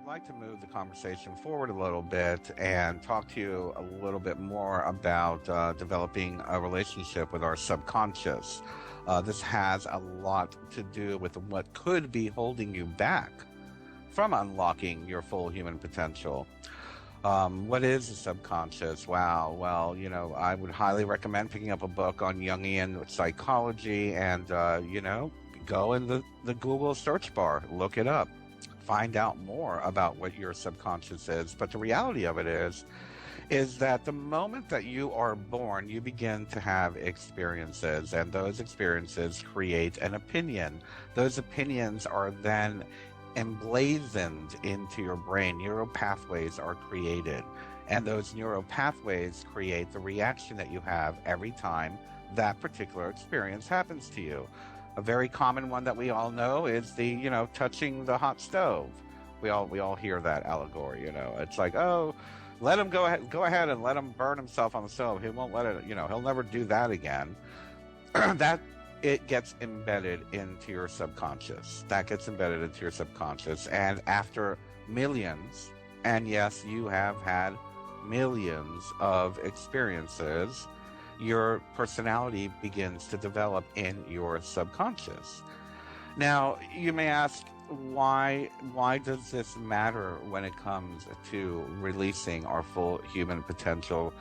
like to move the conversation forward a little bit and talk to you a little bit more about developing a relationship with our subconscious. This has a lot to do with what could be holding you back from unlocking your full human potential. What is the subconscious? Wow. Well, I would highly recommend picking up a book on Jungian psychology and, go in the Google search bar, look it up, find out more about what your subconscious is. But the reality of it is that the moment that you are born, you begin to have experiences, and those experiences create an opinion. Those opinions are then emblazoned into your brain. Neural pathways are created, and those neural pathways create the reaction that you have every time that particular experience happens to you. A very common one that we all know is the, touching the hot stove. We all hear that allegory. It's like, oh, let him go ahead and let him burn himself on the stove. He won't let it. He'll never do that again. That it gets embedded into your subconscious. That gets embedded into your subconscious. And after millions, and yes, you have had millions of experiences, your personality begins to develop in your subconscious. Now, you may ask, why does this matter when it comes to releasing our full human potential?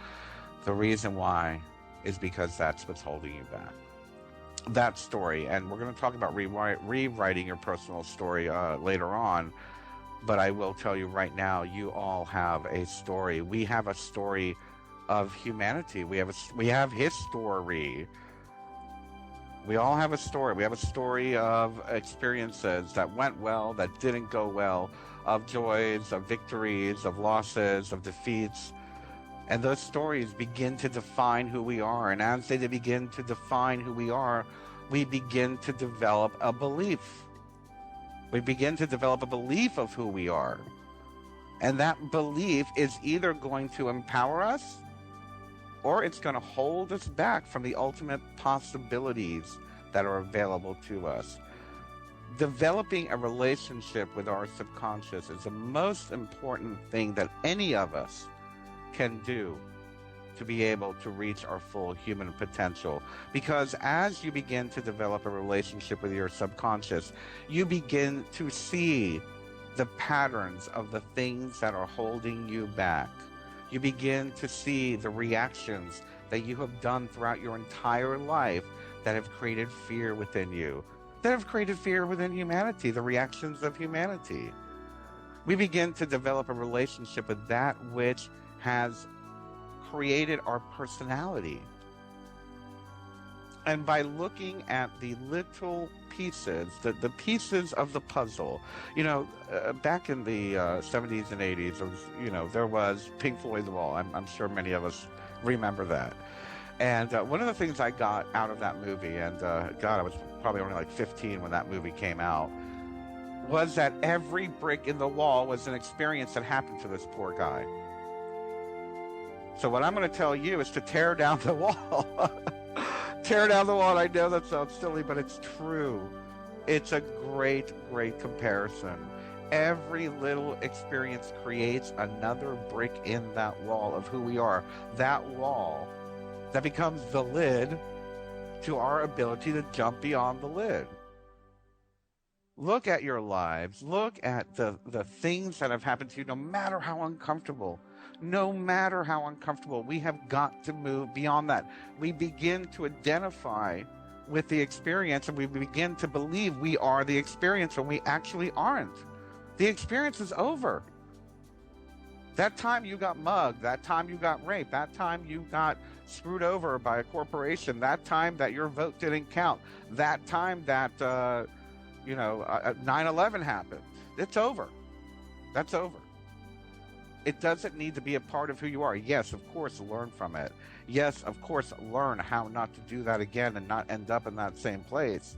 The reason why is because that's what's holding you back. That story, and we're going to talk about rewriting your personal story later on, but I will tell you right now, you all have a story. We have a story of humanity. We have history. We all have a story. We have a story of experiences that went well, that didn't go well, of joys, of victories, of losses, of defeats. And those stories begin to define who we are. And as they begin to define who we are, we begin to develop a belief. We begin to develop a belief of who we are. And that belief is either going to empower us, or it's going to hold us back from the ultimate possibilities that are available to us. Developing a relationship with our subconscious is the most important thing that any of us can do to be able to reach our full human potential. Because as you begin to develop a relationship with your subconscious, you begin to see the patterns of the things that are holding you back. You begin to see the reactions that you have done throughout your entire life that have created fear within you, that have created fear within humanity, the reactions of humanity. We begin to develop a relationship with that which has created our personality. And by looking at the little pieces, the pieces of the puzzle, back in the 70s and 80s, there was Pink Floyd The Wall. I'm sure many of us remember that. And one of the things I got out of that movie, and God, I was probably only like 15 when that movie came out, was that every brick in the wall was an experience that happened to this poor guy. So what I'm going to tell you is to tear down the wall. Tear down the wall. I know that sounds silly, but it's true. It's a great, great comparison. Every little experience creates another brick in that wall of who we are. That wall that becomes the lid to our ability to jump beyond the lid. Look at your lives. Look at the things that have happened to you, no matter how uncomfortable. No matter how uncomfortable, we have got to move beyond that. We begin to identify with the experience, and we begin to believe we are the experience when we actually aren't. The experience is over. That time you got mugged, that time you got raped, that time you got screwed over by a corporation, that time that your vote didn't count, that time that 9/11 happened. It's over. That's over. It doesn't need to be a part of who you are. Yes, of course, learn from it. Yes, of course, learn how not to do that again and not end up in that same place.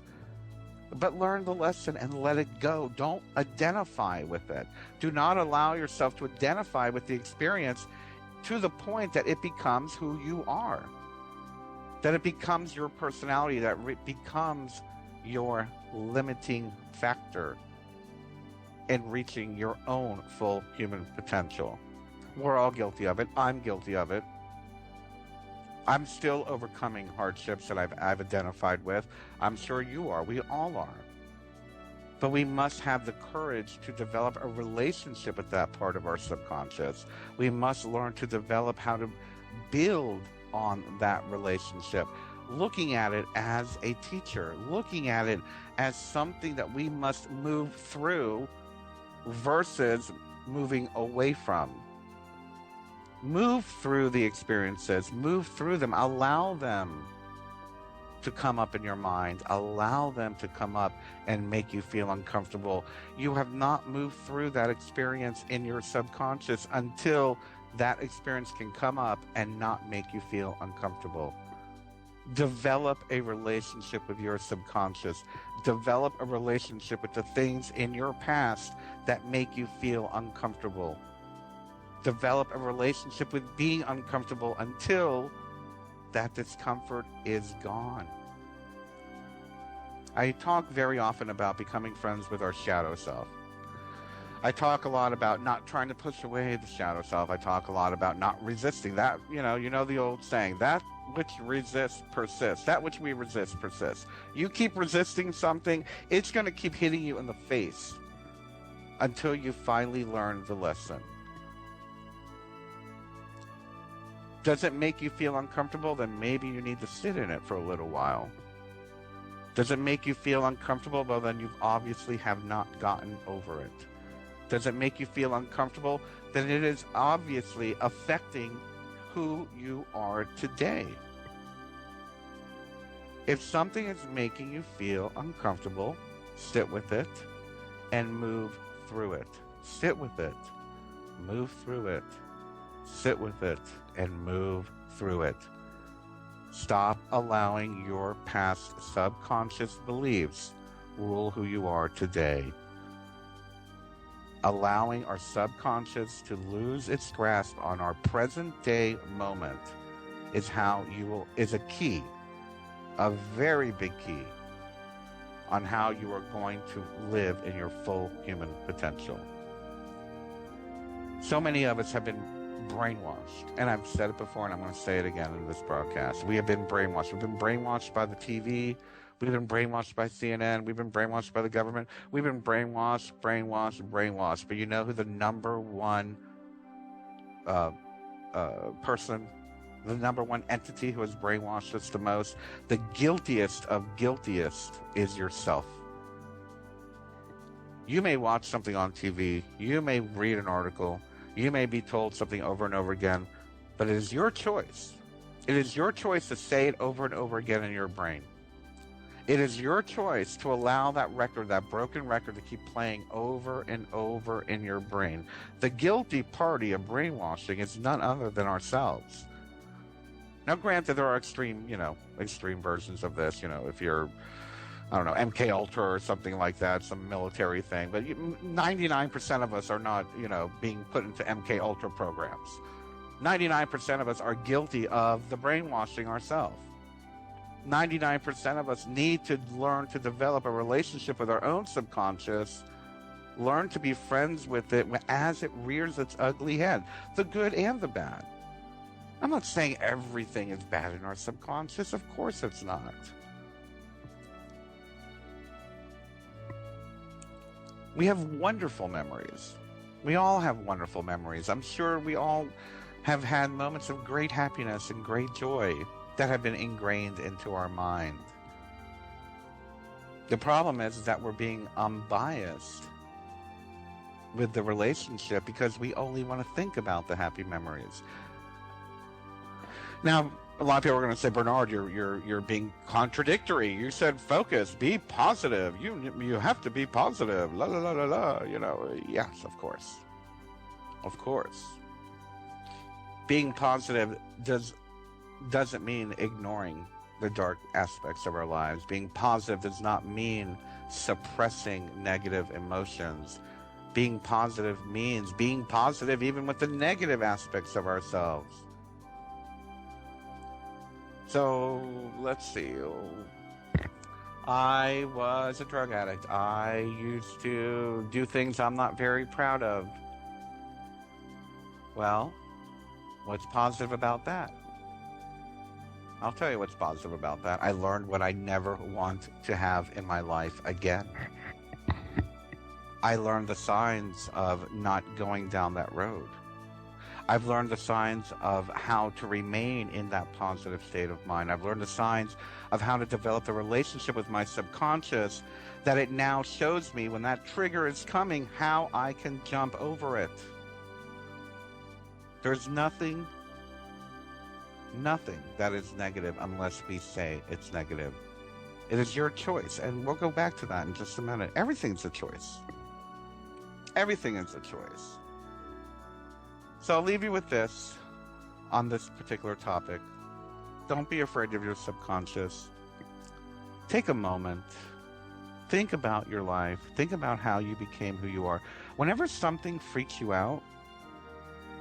But learn the lesson and let it go. Don't identify with it. Do not allow yourself to identify with the experience to the point that it becomes who you are, that it becomes your personality, that it becomes your limiting factor. in reaching your own full human potential. We're all guilty of it. I'm guilty of it. I'm still overcoming hardships that I've identified with. I'm sure you are. We all are. But we must have the courage to develop a relationship with that part of our subconscious. We must learn to develop how to build on that relationship, looking at it as a teacher, looking at it as something that we must move through versus moving away from. Move through the experiences, move through them, allow them to come up in your mind, allow them to come up and make you feel uncomfortable. You have not moved through that experience in your subconscious until that experience can come up and not make you feel uncomfortable. Develop a relationship with your subconscious. Develop a relationship with the things in your past that make you feel uncomfortable. Develop a relationship with being uncomfortable until that discomfort is gone. I talk very often about becoming friends with our shadow self. I talk a lot about not trying to push away the shadow self. I talk a lot about not resisting that. You know the old saying, that which resists persists. That which we resist persists. You keep resisting something, it's going to keep hitting you in the face until you finally learn the lesson. Does it make you feel uncomfortable? Then maybe you need to sit in it for a little while. Does it make you feel uncomfortable? Well, then you obviously have not gotten over it. Does it make you feel uncomfortable? Then it is obviously affecting who you are today. If something is making you feel uncomfortable, sit with it and move through it. Sit with it, move through it. Sit with it and move through it. Stop allowing your past subconscious beliefs rule who you are today. Allowing our subconscious to lose its grasp on our present day moment is a key, a very big key on how you are going to live in your full human potential. So many of us have been brainwashed, and I've said it before and I'm going to say it again in this broadcast. We have been brainwashed. We've been brainwashed by the TV. We've been brainwashed by CNN. We've been brainwashed by the government. We've been brainwashed. But you know who the number one person, the number one entity who has brainwashed us the most? The guiltiest of guiltiest is yourself. You may watch something on TV. You may read an article. You may be told something over and over again, but it is your choice. It is your choice to say it over and over again in your brain. It is your choice to allow that record, that broken record, to keep playing over and over in your brain. The guilty party of brainwashing is none other than ourselves. Now, granted, there are extreme versions of this. If you're, I don't know, MK Ultra or something like that, some military thing. But 99% of us are not, being put into MK Ultra programs. 99% of us are guilty of the brainwashing ourselves. 99% of us need to learn to develop a relationship with our own subconscious, learn to be friends with it as it rears its ugly head, the good and the bad. I'm not saying everything is bad in our subconscious. Of course it's not. We have wonderful memories. We all have wonderful memories. I'm sure we all have had moments of great happiness and great joy that have been ingrained into our mind. The problem is that we're being unbiased with the relationship because we only want to think about the happy memories. Now, a lot of people are going to say, Bernard, you're being contradictory. You said focus, be positive. You have to be positive. La la la la la. Yes, of course. Of course. Being positive doesn't mean ignoring the dark aspects of our lives. Being positive does not mean suppressing negative emotions. Being positive means being positive even with the negative aspects of ourselves. So let's see. I was a drug addict. I used to do things I'm not very proud of. Well, what's positive about that? I'll tell you what's positive about that. I learned what I never want to have in my life again. I learned the signs of not going down that road. I've learned the signs of how to remain in that positive state of mind. I've learned the signs of how to develop a relationship with my subconscious that it now shows me when that trigger is coming, how I can jump over it. There's nothing that is negative unless we say it's negative. It is your choice, and we'll go back to that in just a minute. Everything's a choice. Everything is a choice. So I'll leave you with this on this particular topic. Don't be afraid of your subconscious. Take a moment. Think about your life. Think about how you became who you are. Whenever something freaks you out,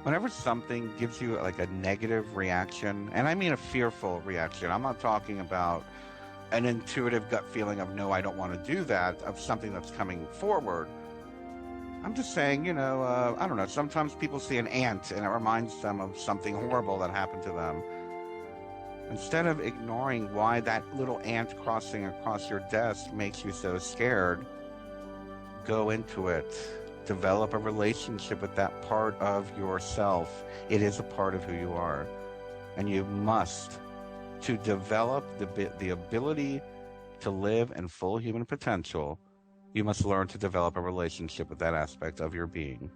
whenever something gives you like a negative reaction, and I mean a fearful reaction, I'm not talking about an intuitive gut feeling of, no, I don't want to do that, of something that's coming forward. I'm just saying, I don't know, sometimes people see an ant and it reminds them of something horrible that happened to them. Instead of ignoring why that little ant crossing across your desk makes you so scared, go into it. Develop a relationship with that part of yourself. It is a part of who you are. And you must, to develop the ability to live in full human potential, you must learn to develop a relationship with that aspect of your being.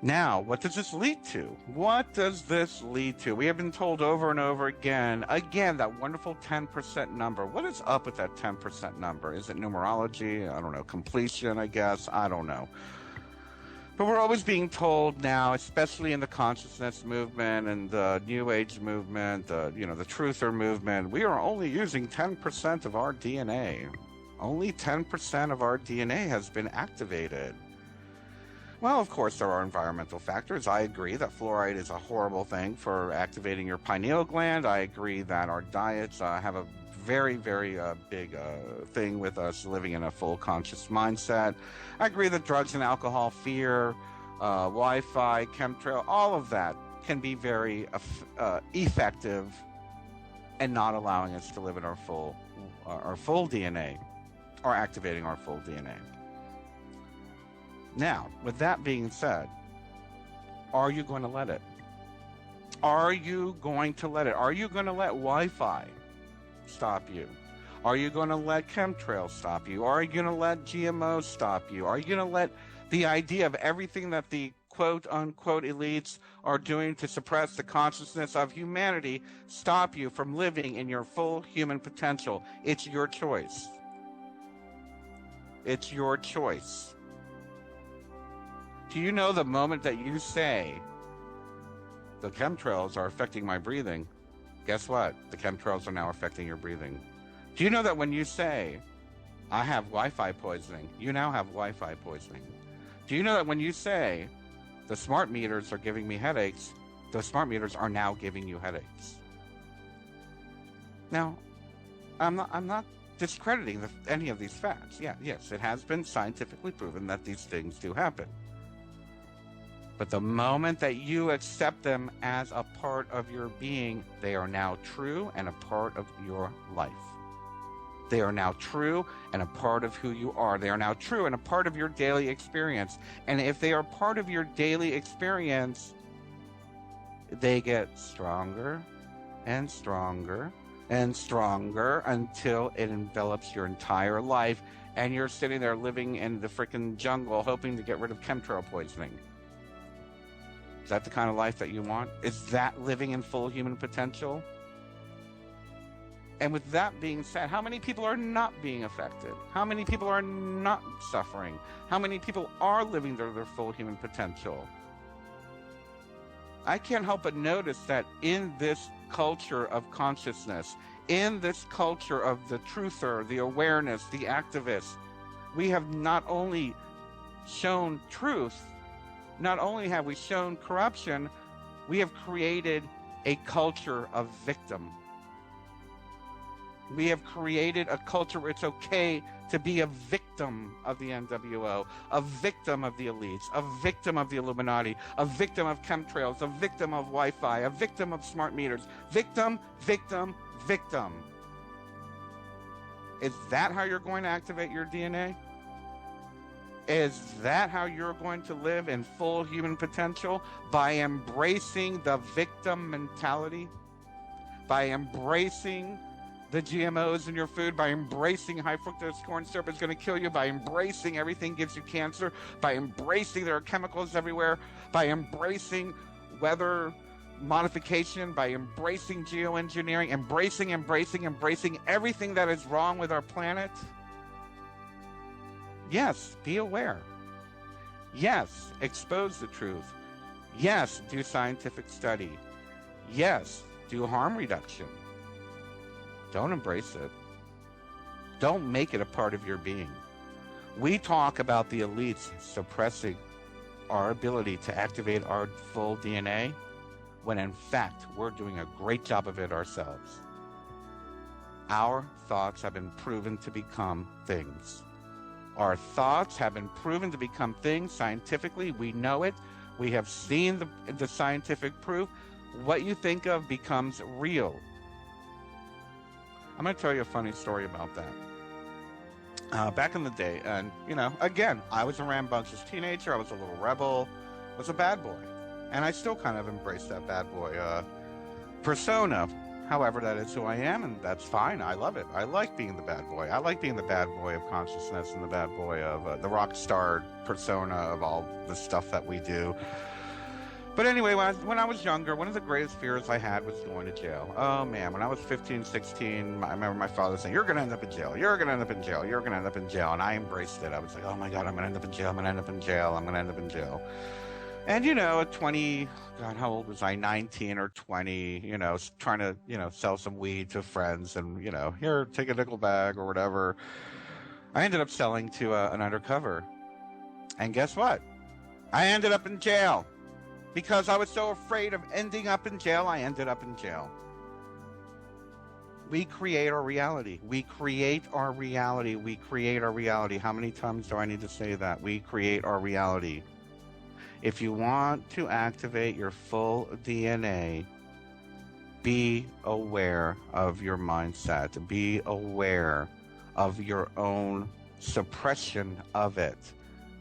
Now, what does this lead to? What does this lead to? We have been told over and over again, that wonderful 10% number. What is up with that 10% number? Is it numerology? I don't know. Completion, I guess. I don't know. But we're always being told now, especially in the consciousness movement and the New Age movement, the truther movement, we are only using 10% of our DNA. Only 10% of our DNA has been activated. Well, of course, there are environmental factors. I agree that fluoride is a horrible thing for activating your pineal gland. I agree that our diets have a very, very big thing with us living in a full conscious mindset. I agree that drugs and alcohol, fear, Wi-Fi, chemtrail, all of that can be very effective and not allowing us to live in our full DNA or activating our full DNA. Now, with that being said, are you going to let it? Are you going to let it? Are you going to let Wi-Fi stop you? Are you going to let chemtrails stop you? Are you going to let GMOs stop you? Are you going to let the idea of everything that the quote-unquote elites are doing to suppress the consciousness of humanity stop you from living in your full human potential? It's your choice. It's your choice. Do you know the moment that you say, the chemtrails are affecting my breathing, guess what? The chemtrails are now affecting your breathing. Do you know that when you say, I have Wi-Fi poisoning, you now have Wi-Fi poisoning? Do you know that when you say, the smart meters are giving me headaches, the smart meters are now giving you headaches? Now, I'm not discrediting any of these facts. Yes, it has been scientifically proven that these things do happen. But the moment that you accept them as a part of your being, they are now true and a part of your life. They are now true and a part of who you are. They are now true and a part of your daily experience. And if they are part of your daily experience, they get stronger and stronger and stronger until it envelops your entire life and you're sitting there living in the freaking jungle hoping to get rid of chemtrail poisoning. Is that the kind of life that you want? Is that living in full human potential? And with that being said, how many people are not being affected? How many people are not suffering? How many people are living their full human potential? I can't help but notice that in this culture of consciousness, in this culture of the truther, the awareness, the activist, we have not only shown truth, not only have we shown corruption, we have created a culture of victim. We have created a culture where it's okay to be a victim of the NWO, a victim of the elites, a victim of the Illuminati, a victim of chemtrails, a victim of Wi-Fi, a victim of smart meters. Victim, victim, victim. Is that how you're going to activate your DNA? Is that how you're going to live in full human potential? By embracing the victim mentality? By embracing the GMOs in your food, by embracing high fructose corn syrup is going to kill you, by embracing everything gives you cancer, by embracing there are chemicals everywhere, by embracing weather modification, by embracing geoengineering, embracing everything that is wrong with our planet? Yes, be aware. Yes, expose the truth. Yes, do scientific study. Yes, do harm reduction. Don't embrace it. Don't make it a part of your being. We talk about the elites suppressing our ability to activate our full DNA, when in fact, we're doing a great job of it ourselves. Our thoughts have been proven to become things. Our thoughts have been proven to become things scientifically. We know it. We have seen the scientific proof. What you think of becomes real. I'm going to tell you a funny story about that. Back in the day, and again, I was a rambunctious teenager. I was a little rebel. I was a bad boy. And I still kind of embrace that bad boy persona. However, that is who I am, and that's fine. I love it. I like being the bad boy. I like being the bad boy of consciousness and the bad boy of the rock star persona of all the stuff that we do. But anyway, when I was younger, one of the greatest fears I had was going to jail. Oh man, when I was 15, 16, I remember my father saying, "You're going to end up in jail. You're going to end up in jail. You're going to end up in jail." And I embraced it. I was like, "Oh my God, I'm going to end up in jail. I'm going to end up in jail. I'm going to end up in jail." And, at 20, God, how old was I? 19 or 20, trying to, sell some weed to friends and, here, take a nickel bag or whatever. I ended up selling to an undercover. And guess what? I ended up in jail. Because I was so afraid of ending up in jail, I ended up in jail. We create our reality. We create our reality. We create our reality. How many times do I need to say that? We create our reality. If you want to activate your full DNA, be aware of your mindset. Be aware of your own suppression of it.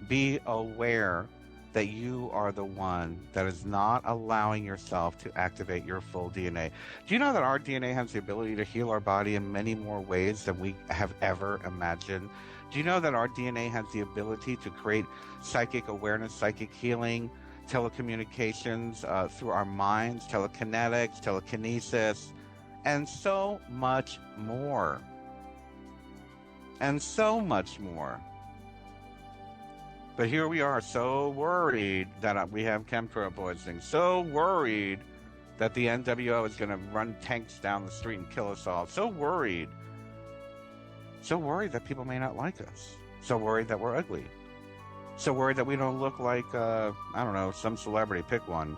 Be aware that you are the one that is not allowing yourself to activate your full DNA. Do you know that our DNA has the ability to heal our body in many more ways than we have ever imagined? Do you know that our DNA has the ability to create psychic awareness, psychic healing, telecommunications through our minds, telekinetics, telekinesis, and so much more? And so much more. But here we are, so worried that we have chemtrail poisoning, so worried that the NWO is going to run tanks down the street and kill us all, so worried that people may not like us, so worried that we're ugly, so worried that we don't look like, I don't know, some celebrity, pick one.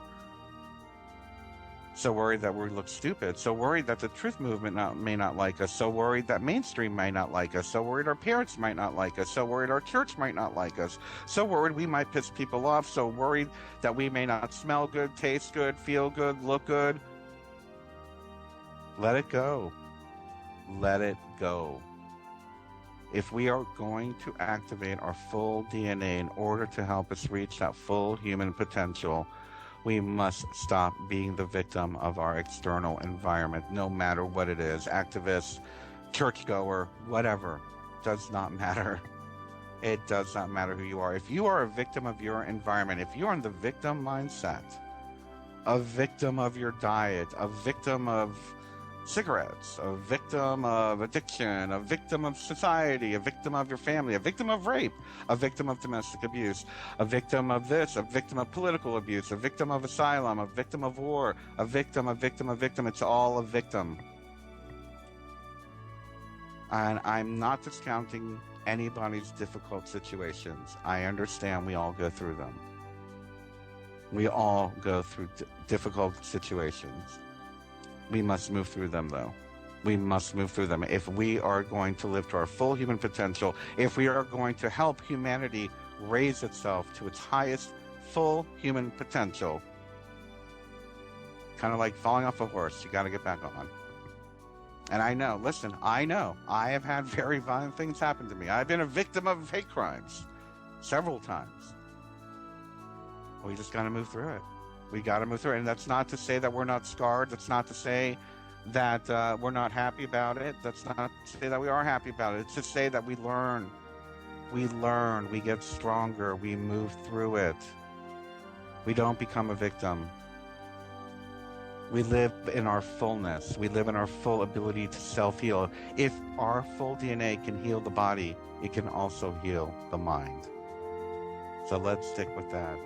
So worried that we look stupid, so worried that the truth movement may not like us, so worried that mainstream may not like us, so worried our parents might not like us, so worried our church might not like us, so worried we might piss people off, so worried that we may not smell good, taste good, feel good, look good. Let it go. Let it go. If we are going to activate our full DNA in order to help us reach that full human potential, we must stop being the victim of our external environment, no matter what it is. Activist, churchgoer, whatever. Does not matter. It does not matter who you are. If you are a victim of your environment, if you're in the victim mindset, a victim of your diet, a victim of cigarettes, a victim of addiction, a victim of society, a victim of your family, a victim of rape, a victim of domestic abuse, a victim of this, a victim of political abuse, a victim of asylum, a victim of war, a victim. It's all a victim. And I'm not discounting anybody's difficult situations. I understand we all go through them. We all go through difficult situations. We must move through them, though. We must move through them. If we are going to live to our full human potential, if we are going to help humanity raise itself to its highest full human potential, kind of like falling off a horse, you got to get back on. And I know, listen, I know, I have had very violent things happen to me. I've been a victim of hate crimes several times. We just got to move through it. We got to move through it. And that's not to say that we're not scarred. That's not to say that we're not happy about it. That's not to say that we are happy about it. It's to say that we learn. We learn. We get stronger. We move through it. We don't become a victim. We live in our fullness. We live in our full ability to self-heal. If our full DNA can heal the body, it can also heal the mind. So let's stick with that.